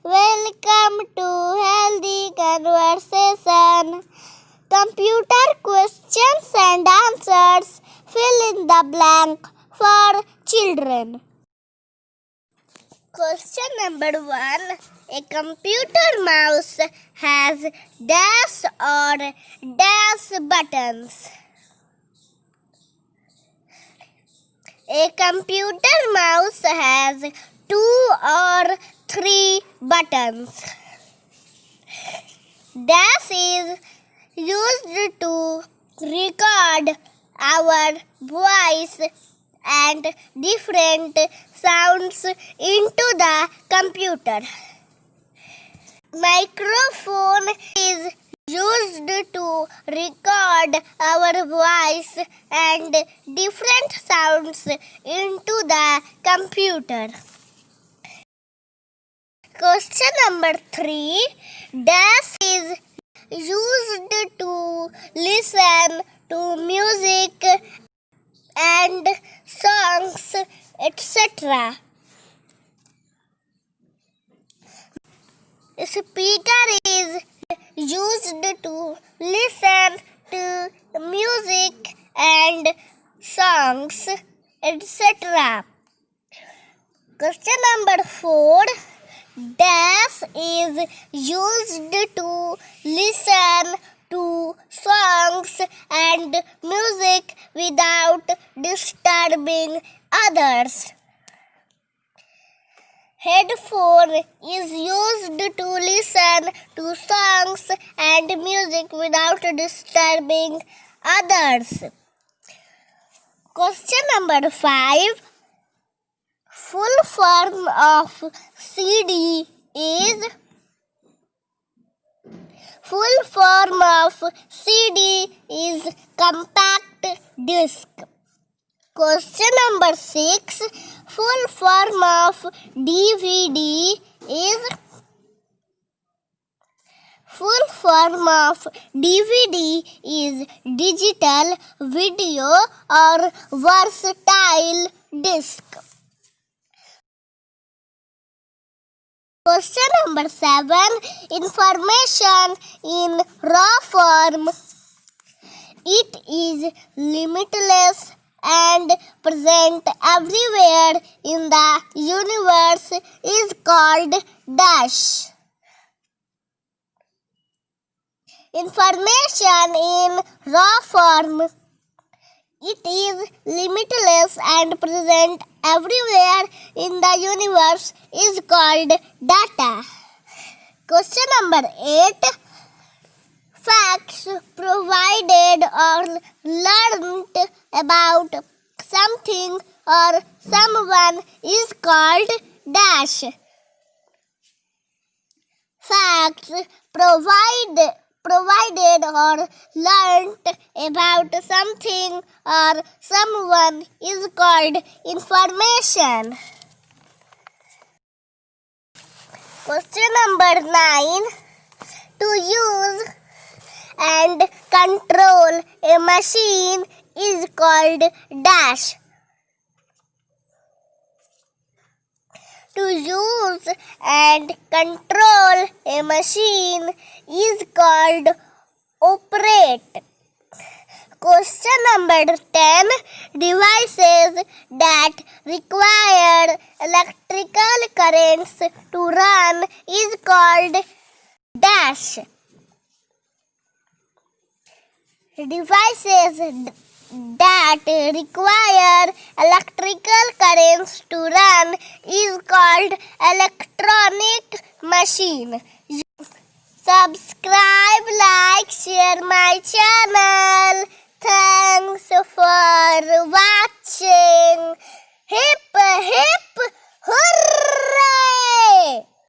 Welcome to Healthy Conversation. Computer questions and answers. Fill in the blank for children. Question number 1. A computer mouse has dash or dash buttons. A computer mouse has 2 or 3 buttons. Dash is used to record our voice and different sounds into the computer. Microphone is used to record our voice and different sounds into the computer. Question number 3. Dash is used to listen to music and songs, etc. Speaker is used to listen to music and songs, etc. Question number 4. Dash is used to listen to songs and music without disturbing others. Headphone is used to listen to songs and music without disturbing others. Question number 5. Full form of CD is compact disc. Question number 6. Full form of DVD is digital video or versatile disc. Question number 7. Information in raw form. It is limitless and present everywhere in the universe is called dash. Information in raw form. It is limitless and present everywhere in the universe is called data. Question number 8. Facts provided or learned about something or someone is called dash. Facts provided or learned about something or someone is called information. Question number 9. To use and control a machine is called dash. To use and control a machine is called operate. Question number 10. Devices that require electrical currents to run is called dash. Devices that require electrical currents to run is called electronic machine. Subscribe, like, share my channel.